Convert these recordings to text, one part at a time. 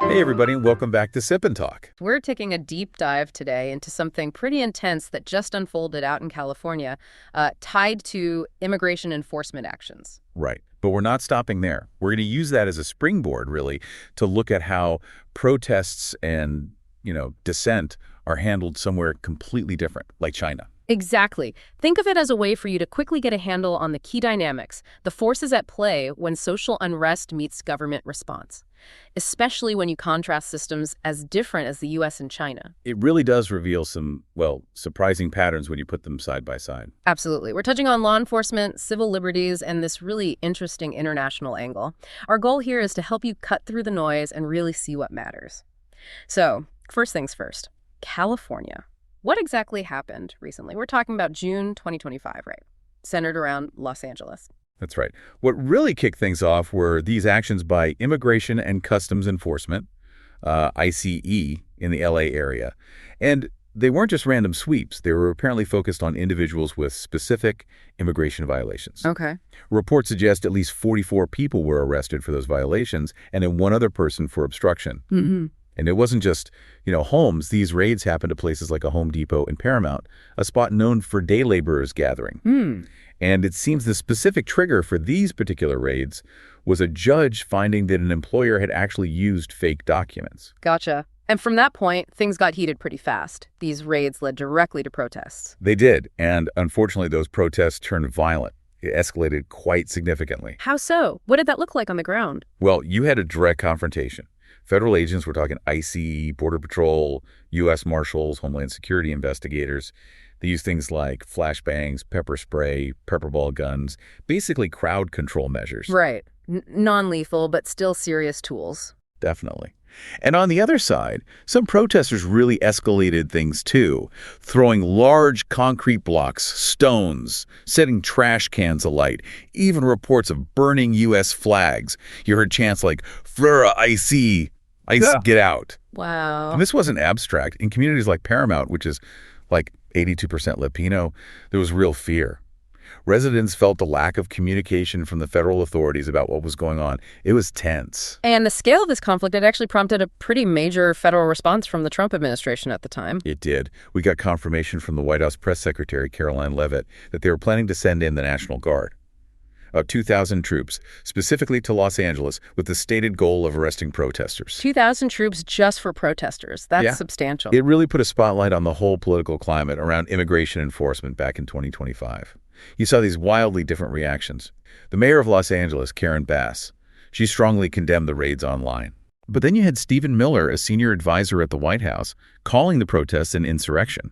Hey everybody, and welcome back to Sip and Talk. We're taking a deep dive today into something pretty intense that just unfolded out in California, tied to immigration enforcement actions. Right, but we're not stopping there. We're going to use that as a springboard, really, to look at how protests and, dissent are handled somewhere completely different, like China. Exactly. Think of it as a way for you to quickly get a handle on the key dynamics, the forces at play when social unrest meets government response, especially when you contrast systems as different as the U.S. and China. It really does reveal some, surprising patterns when you put them side by side. Absolutely. We're touching on law enforcement, civil liberties, and this really interesting international angle. Our goal here is to help you cut through the noise and really see what matters. So, first things first, California. What exactly happened recently? We're talking about June 2025, right? Centered around Los Angeles. That's right. What really kicked things off were these actions by Immigration and Customs Enforcement, ICE, in the LA area. And they weren't just random sweeps. They were apparently focused on individuals with specific immigration violations. Okay. Reports suggest at least 44 people were arrested for those violations, and then one other person for obstruction. Mm-hmm. And it wasn't just, homes. These raids happened to places like a Home Depot in Paramount, a spot known for day laborers gathering. And it seems the specific trigger for these particular raids was a judge finding that an employer had actually used fake documents. Gotcha. And from that point, things got heated pretty fast. These raids led directly to protests. They did. And unfortunately, those protests turned violent. It escalated quite significantly. How so? What did that look like on the ground? Well, you had a direct confrontation. Federal agents, we're talking ICE, Border Patrol, U.S. Marshals, Homeland Security investigators. They use things like flashbangs, pepper spray, pepper ball guns, basically crowd control measures. Right. Non-lethal, but still serious tools. Definitely. And on the other side, some protesters really escalated things too, throwing large concrete blocks, stones, setting trash cans alight, even reports of burning U.S. flags. You heard chants like, Flora, ICE, get out. Wow. And this wasn't abstract. In communities like Paramount, which is like 82% Latino, there was real fear. Residents felt the lack of communication from the federal authorities about what was going on. It was tense. And the scale of this conflict had actually prompted a pretty major federal response from the Trump administration at the time. It did. We got confirmation from the White House press secretary, Caroline Leavitt, that they were planning to send in the National Guard. 2,000 troops, specifically to Los Angeles, with the stated goal of arresting protesters. 2,000 troops just for protesters. That's substantial. It really put a spotlight on the whole political climate around immigration enforcement back in 2025. You saw these wildly different reactions. The mayor of Los Angeles, Karen Bass, she strongly condemned the raids online. But then you had Stephen Miller, a senior advisor at the White House, calling the protests an insurrection.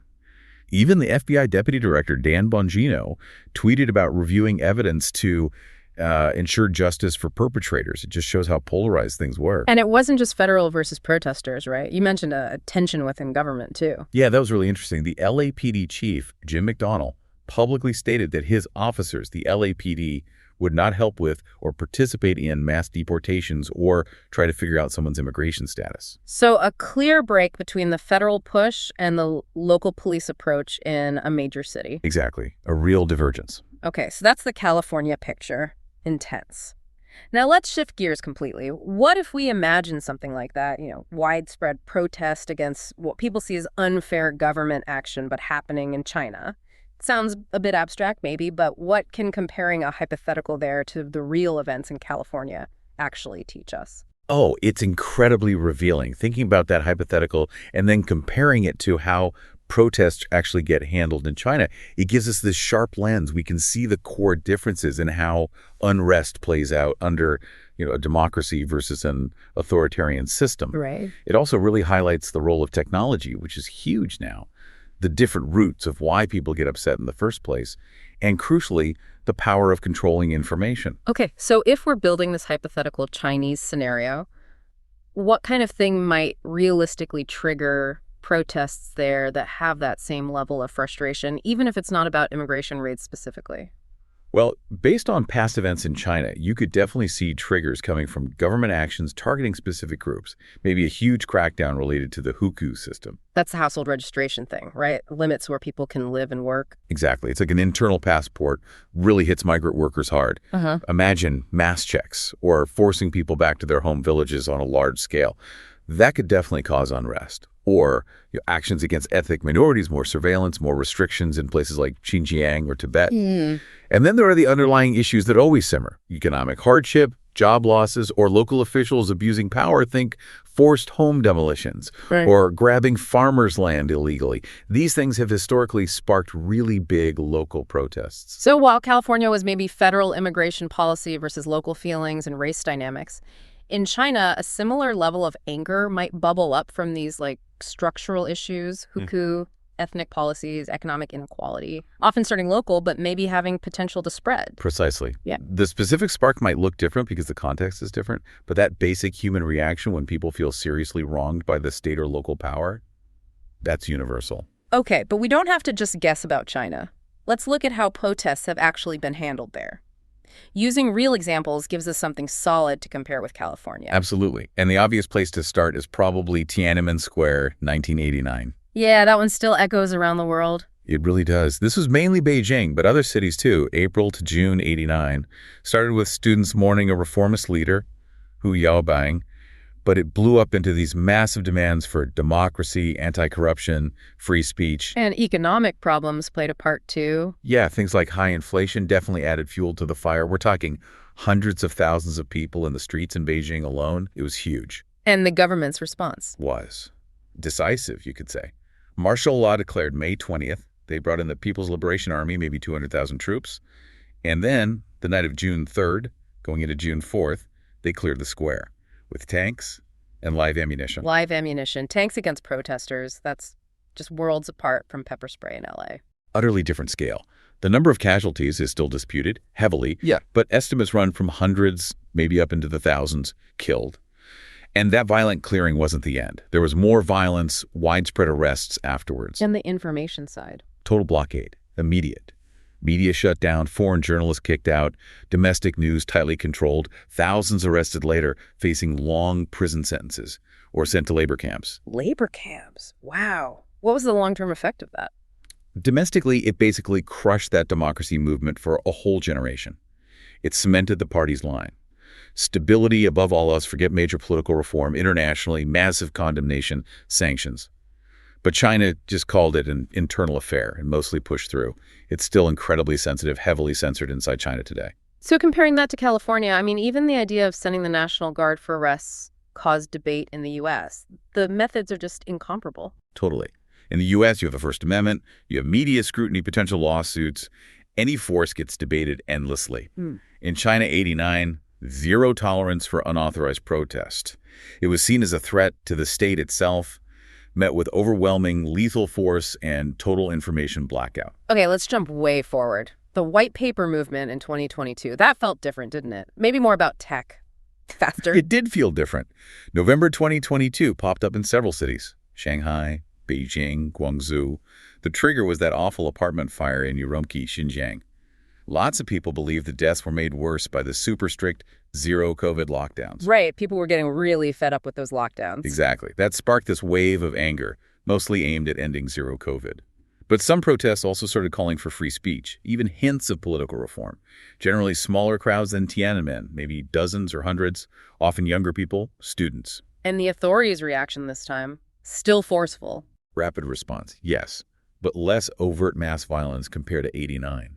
Even the FBI Deputy Director, Dan Bongino, tweeted about reviewing evidence to ensure justice for perpetrators. It just shows how polarized things were. And it wasn't just federal versus protesters, right? You mentioned a tension within government, too. Yeah, that was really interesting. The LAPD chief, Jim McDonnell, publicly stated that his officers, the LAPD, would not help with or participate in mass deportations or try to figure out someone's immigration status. So a clear break between the federal push and the local police approach in a major city. Exactly. A real divergence. Okay, so that's the California picture. Intense. Now let's shift gears completely. What if we imagine something like that, widespread protest against what people see as unfair government action, but happening in China? Sounds a bit abstract, maybe, but what can comparing a hypothetical there to the real events in California actually teach us? Oh, it's incredibly revealing. Thinking about that hypothetical and then comparing it to how protests actually get handled in China, it gives us this sharp lens. We can see the core differences in how unrest plays out under, a democracy versus an authoritarian system. Right. It also really highlights the role of technology, which is huge now. The different roots of why people get upset in the first place, and crucially, the power of controlling information. Okay, so if we're building this hypothetical Chinese scenario, what kind of thing might realistically trigger protests there that have that same level of frustration, even if it's not about immigration raids specifically? Well, based on past events in China, you could definitely see triggers coming from government actions targeting specific groups, maybe a huge crackdown related to the hukou system. That's the household registration thing, right? Limits where people can live and work. Exactly. It's like an internal passport, really hits migrant workers hard. Imagine mass checks or forcing people back to their home villages on a large scale. that could definitely cause unrest. Or actions against ethnic minorities, more surveillance, more restrictions in places like Xinjiang or Tibet. And then there are the underlying issues that always simmer. Economic hardship, job losses, or local officials abusing power. Think forced home demolitions or grabbing farmers' land illegally. These things have historically sparked really big local protests. So while California was maybe federal immigration policy versus local feelings and race dynamics, in China, a similar level of anger might bubble up from these structural issues, hukou, ethnic policies, economic inequality, often starting local, but maybe having potential to spread. Precisely. Yeah. The specific spark might look different because the context is different, but that basic human reaction when people feel seriously wronged by the state or local power, that's universal. Okay, but we don't have to just guess about China. Let's look at how protests have actually been handled there. Using real examples gives us something solid to compare with California. Absolutely. And the obvious place to start is probably Tiananmen Square, 1989. Yeah, that one still echoes around the world. It really does. This was mainly Beijing, but other cities too. April to June 89 started with students mourning a reformist leader, Hu Yaobang, but it blew up into these massive demands for democracy, anti-corruption, free speech. And economic problems played a part too. Yeah, things like high inflation definitely added fuel to the fire. We're talking hundreds of thousands of people in the streets in Beijing alone. It was huge. And the government's response? Was decisive, you could say. Martial law declared May 20th. They brought in the People's Liberation Army, maybe 200,000 troops. And then, the night of June 3rd, going into June 4th, they cleared the square with tanks and live ammunition. Live ammunition. Tanks against protesters. That's just worlds apart from pepper spray in LA. Utterly different scale. The number of casualties is still disputed, heavily. Yeah. But estimates run from hundreds, maybe up into the thousands, killed. And that violent clearing wasn't the end. There was more violence, widespread arrests afterwards. And the information side. Total blockade. Immediate. Media shut down, foreign journalists kicked out, domestic news tightly controlled, thousands arrested later, facing long prison sentences or sent to labor camps. Labor camps? Wow. What was the long-term effect of that? Domestically, it basically crushed that democracy movement for a whole generation. It cemented the party's line. Stability above all else, forget major political reform, internationally, massive condemnation, sanctions. But China just called it an internal affair and mostly pushed through. It's still incredibly sensitive, heavily censored inside China today. So comparing that to California, I mean, even the idea of sending the National Guard for arrests caused debate in the U.S. The methods are just incomparable. Totally. In the U.S., you have the First Amendment, you have media scrutiny, potential lawsuits. Any force gets debated endlessly. In China, 89, zero tolerance for unauthorized protest. It was seen as a threat to the state itself, met with overwhelming lethal force and total information blackout. Okay, let's jump way forward. The white paper movement in 2022, that felt different, didn't it? Maybe more about tech. Faster. It did feel different. November 2022 popped up in several cities. Shanghai, Beijing, Guangzhou. The trigger was that awful apartment fire in Urumqi, Xinjiang. Lots of people believe the deaths were made worse by the super strict zero COVID lockdowns. Right. People were getting really fed up with those lockdowns. Exactly. That sparked this wave of anger, mostly aimed at ending zero COVID. But some protests also started calling for free speech, even hints of political reform. Generally smaller crowds than Tiananmen, maybe dozens or hundreds, often younger people, students. And the authorities' reaction this time, still forceful. Rapid response, yes, but less overt mass violence compared to 89.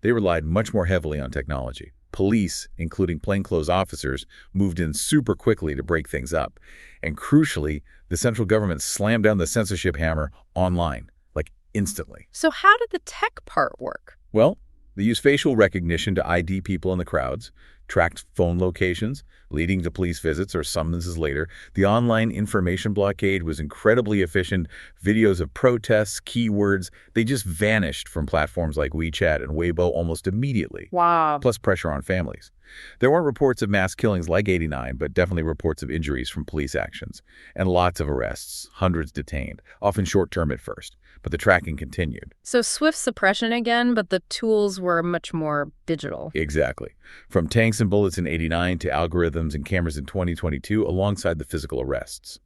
They relied much more heavily on technology. Police, including plainclothes officers, moved in super quickly to break things up. And crucially, the central government slammed down the censorship hammer online, like instantly. So how did the tech part work? Well, they used facial recognition to ID people in the crowds, tracked phone locations, leading to police visits or summonses later. The online information blockade was incredibly efficient. Videos of protests, keywords, they just vanished from platforms like WeChat and Weibo almost immediately. Wow. Plus pressure on families. There weren't reports of mass killings like 89, but definitely reports of injuries from police actions. And lots of arrests, hundreds detained, often short-term at first. But the tracking continued. So swift suppression again, but the tools were much more digital. Exactly. From tanks and bullets in 89 to algorithms and cameras in 2022, alongside the physical arrests.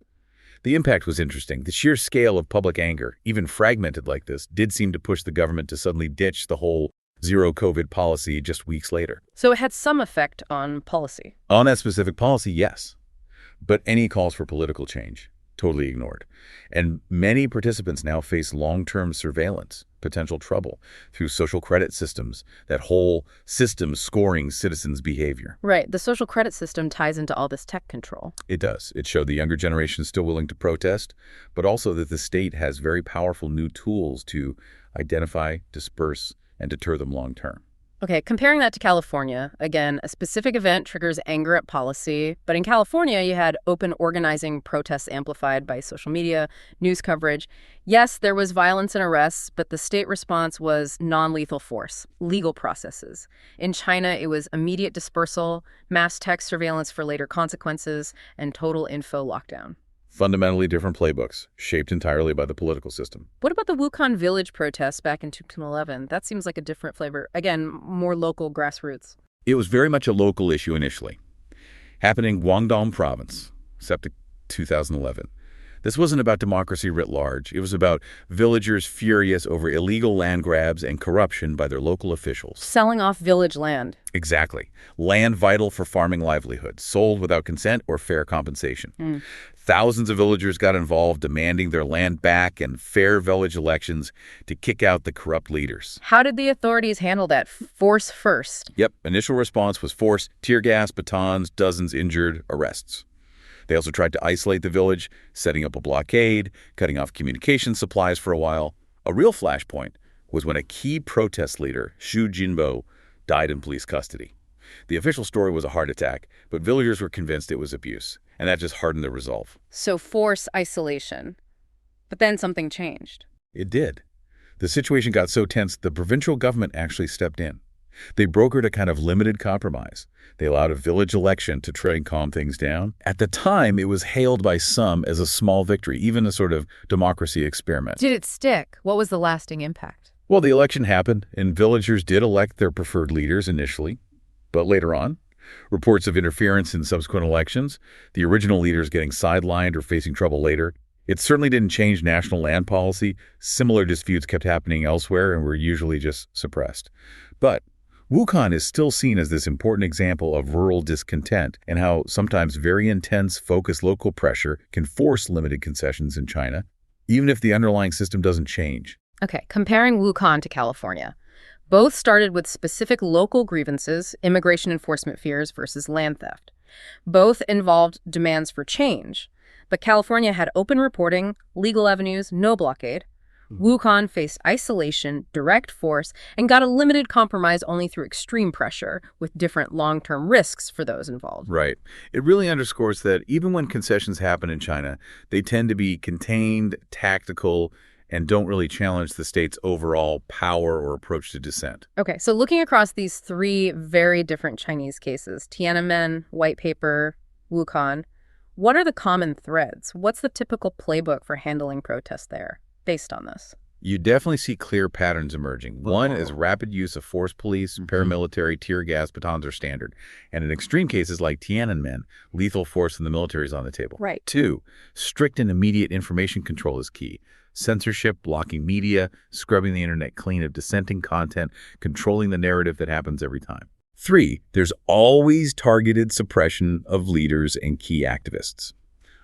The impact was interesting. The sheer scale of public anger, even fragmented like this, did seem to push the government to suddenly ditch the whole zero COVID policy just weeks later. So it had some effect on policy. On that specific policy, yes. But any calls for political change, totally ignored. And many participants now face long-term surveillance, potential trouble, through social credit systems, that whole system scoring citizens' behavior. Right. The social credit system ties into all this tech control. It does. It showed the younger generation still willing to protest, but also that the state has very powerful new tools to identify, disperse, and deter them long-term. Okay, comparing that to California, again, a specific event triggers anger at policy, but in California, you had open organizing protests amplified by social media, news coverage. Yes, there was violence and arrests, but the state response was non-lethal force, legal processes. In China, it was immediate dispersal, mass tech surveillance for later consequences, and total info lockdown. Fundamentally different playbooks, shaped entirely by the political system. What about the Wuhan village protests back in 2011? That seems like a different flavor. Again, more local grassroots. It was very much a local issue initially, happening in Guangdong province, except 2011. This wasn't about democracy writ large. It was about villagers furious over illegal land grabs and corruption by their local officials. Selling off village land. Exactly. Land vital for farming livelihoods, sold without consent or fair compensation. Thousands of villagers got involved, demanding their land back and fair village elections to kick out the corrupt leaders. How did the authorities handle that? Force first? Yep. Initial response was force, tear gas, batons, dozens injured, arrests. They also tried to isolate the village, setting up a blockade, cutting off communication supplies for a while. A real flashpoint was when a key protest leader, Xu Jinbo, died in police custody. The official story was a heart attack, but villagers were convinced it was abuse, and that just hardened their resolve. So force isolation. But then something changed. It did. The situation got so tense, the provincial government actually stepped in. They brokered a kind of limited compromise. They allowed a village election to try and calm things down. At the time, it was hailed by some as a small victory, even a sort of democracy experiment. Did it stick? What was the lasting impact? Well, the election happened, and villagers did elect their preferred leaders initially. But later on, reports of interference in subsequent elections, the original leaders getting sidelined or facing trouble later. It certainly didn't change national land policy. Similar disputes kept happening elsewhere and were usually just suppressed. But Wuhan is still seen as this important example of rural discontent and how sometimes very intense, focused local pressure can force limited concessions in China, even if the underlying system doesn't change. Okay, comparing Wuhan to California. Both started with specific local grievances, immigration enforcement fears versus land theft. Both involved demands for change. But California had open reporting, legal avenues, no blockade. Wuhan faced isolation, direct force, and got a limited compromise only through extreme pressure, with different long-term risks for those involved. Right. It really underscores that even when concessions happen in China, they tend to be contained, tactical, and don't really challenge the state's overall power or approach to dissent. Okay, so looking across these three very different Chinese cases, Tiananmen, White Paper, Wuhan, what are the common threads? What's the typical playbook for handling protests there based on this? You definitely see clear patterns emerging. One is rapid use of force police, paramilitary, tear gas, batons are standard. And in extreme cases like Tiananmen, lethal force in the military is on the table. Right. 2, strict and immediate information control is key. Censorship, blocking media, scrubbing the internet clean of dissenting content, controlling the narrative that happens every time. 3, there's always targeted suppression of leaders and key activists.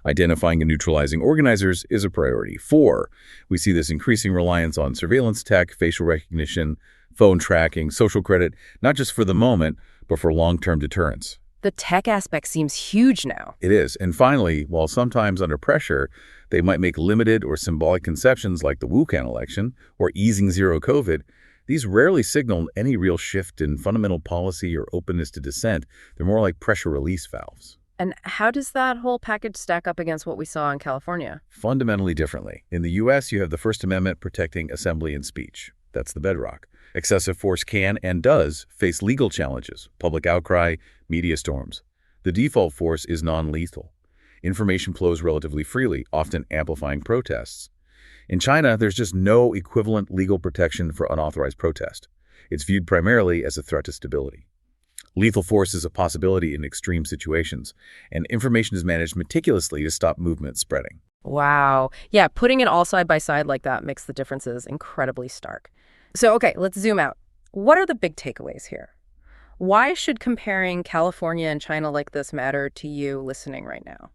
Identifying and neutralizing organizers is a priority. 4, we see this increasing reliance on surveillance tech, facial recognition, phone tracking, social credit, not just for the moment, but for long-term deterrence. The tech aspect seems huge now. It is. And finally, while sometimes under pressure, they might make limited or symbolic concessions like the Wuhan election or easing zero COVID, these rarely signal any real shift in fundamental policy or openness to dissent. They're more like pressure release valves. And how does that whole package stack up against what we saw in California? Fundamentally differently. In the U.S., you have the First Amendment protecting assembly and speech. That's the bedrock. Excessive force can and does face legal challenges, public outcry, media storms. The default force is non-lethal. Information flows relatively freely, often amplifying protests. In China, there's just no equivalent legal protection for unauthorized protest. It's viewed primarily as a threat to stability. Lethal force is a possibility in extreme situations, and information is managed meticulously to stop movement spreading. Wow. Yeah, putting it all side by side like that makes the differences incredibly stark. So, okay, let's zoom out. What are the big takeaways here? Why should comparing California and China like this matter to you listening right now?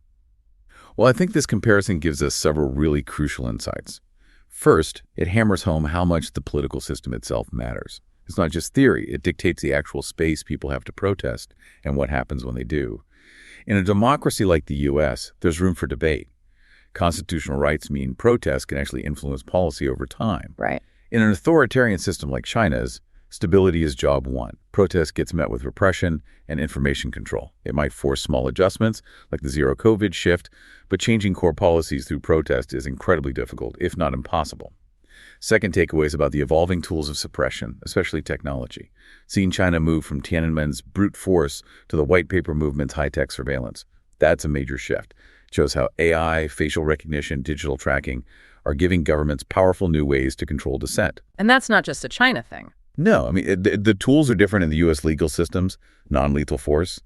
Well, I think this comparison gives us several really crucial insights. First, it hammers home how much the political system itself matters. It's not just theory. It dictates the actual space people have to protest and what happens when they do. In a democracy like the U.S., there's room for debate. Constitutional rights mean protests can actually influence policy over time. Right. In an authoritarian system like China's, stability is job one. Protest gets met with repression and information control. It might force small adjustments, like the zero-COVID shift, but changing core policies through protest is incredibly difficult, if not impossible. Second takeaway is about the evolving tools of suppression, especially technology. Seeing China move from Tiananmen's brute force to the white paper movement's high-tech surveillance, that's a major shift. It shows how AI, facial recognition, digital tracking are giving governments powerful new ways to control dissent. And that's not just a China thing. No, I mean, the tools are different in the U.S. legal systems, non-lethal force,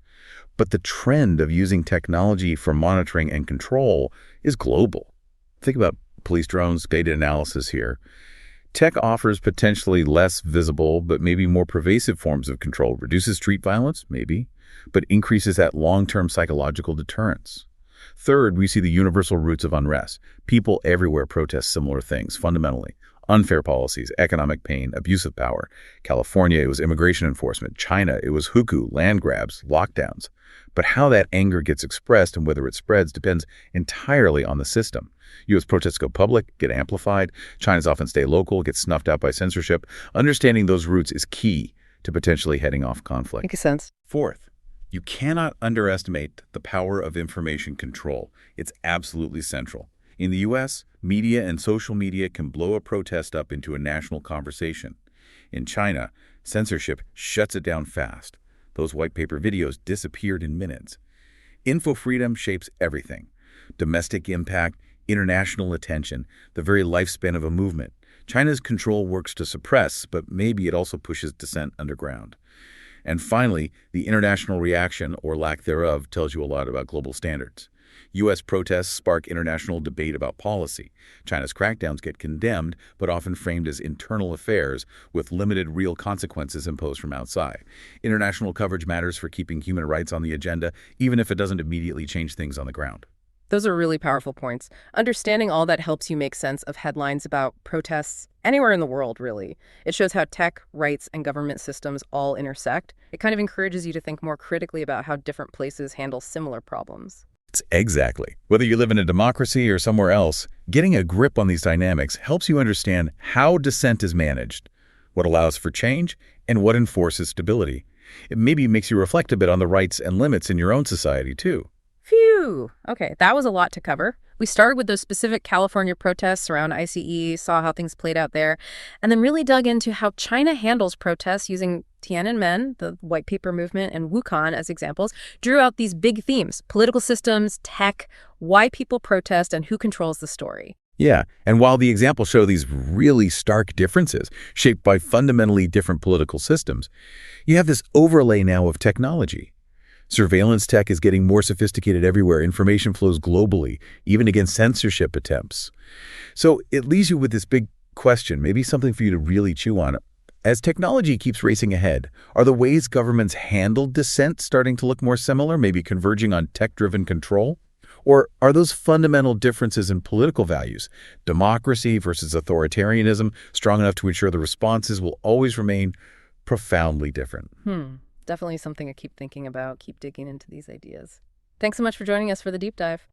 but the trend of using technology for monitoring and control is global. Think about police drones, data analysis here. Tech offers potentially less visible, but maybe more pervasive forms of control. Reduces street violence, maybe, but increases that long-term psychological deterrence. Third, we see the universal roots of unrest. People everywhere protest similar things, fundamentally. Unfair policies, economic pain, abuse of power. California, it was immigration enforcement. China, it was hukou, land grabs, lockdowns. But how that anger gets expressed and whether it spreads depends entirely on the system. U.S. protests go public, get amplified. China's often stay local, get snuffed out by censorship. Understanding those roots is key to potentially heading off conflict. Makes sense. Fourth, you cannot underestimate the power of information control. It's absolutely central. In the U.S., media and social media can blow a protest up into a national conversation. In China, censorship shuts it down fast. Those white paper videos disappeared in minutes. Info freedom shapes everything. Domestic impact, international attention, the very lifespan of a movement. China's control works to suppress, but maybe it also pushes dissent underground. And finally, the international reaction, or lack thereof, tells you a lot about global standards. U.S. protests spark international debate about policy. China's crackdowns get condemned, but often framed as internal affairs with limited real consequences imposed from outside. International coverage matters for keeping human rights on the agenda, even if it doesn't immediately change things on the ground. Those are really powerful points. Understanding all that helps you make sense of headlines about protests anywhere in the world, really. It shows how tech, rights, and government systems all intersect. It kind of encourages you to think more critically about how different places handle similar problems. Exactly. Whether you live in a democracy or somewhere else, getting a grip on these dynamics helps you understand how dissent is managed, what allows for change, and what enforces stability. It maybe makes you reflect a bit on the rights and limits in your own society, too. Phew. Okay, that was a lot to cover. We started with those specific California protests around ICE, saw how things played out there, and then really dug into how China handles protests using Tiananmen, the white paper movement, and Wuhan as examples, drew out these big themes: political systems, tech, why people protest, and who controls the story. Yeah, and while the examples show these really stark differences shaped by fundamentally different political systems, you have this overlay now of technology. Surveillance tech is getting more sophisticated everywhere. Information flows globally, even against censorship attempts. So it leaves you with this big question, maybe something for you to really chew on. As technology keeps racing ahead, are the ways governments handle dissent starting to look more similar, maybe converging on tech-driven control? Or are those fundamental differences in political values, democracy versus authoritarianism, strong enough to ensure the responses will always remain profoundly different? Definitely something to keep thinking about, keep digging into these ideas. Thanks so much for joining us for the deep dive.